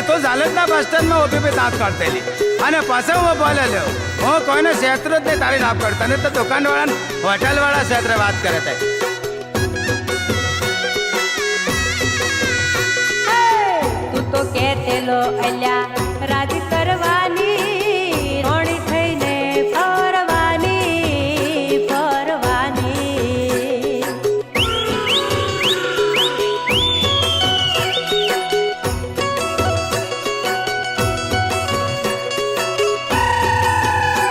તું જાલતના બસ સ્ટેન્ડમાં ઊભી બી દાંત કાઢતેલી અને પાછો હું બોલે લ્યો હું કોઈને ક્ષેત્ર જ નહીં તારી નાપ કરતા ને તો દુકાનવાળા હોટલવાળા ક્ષેત્રે વાત કરે તે તું તો કહેતેલો અલ્યા રાજ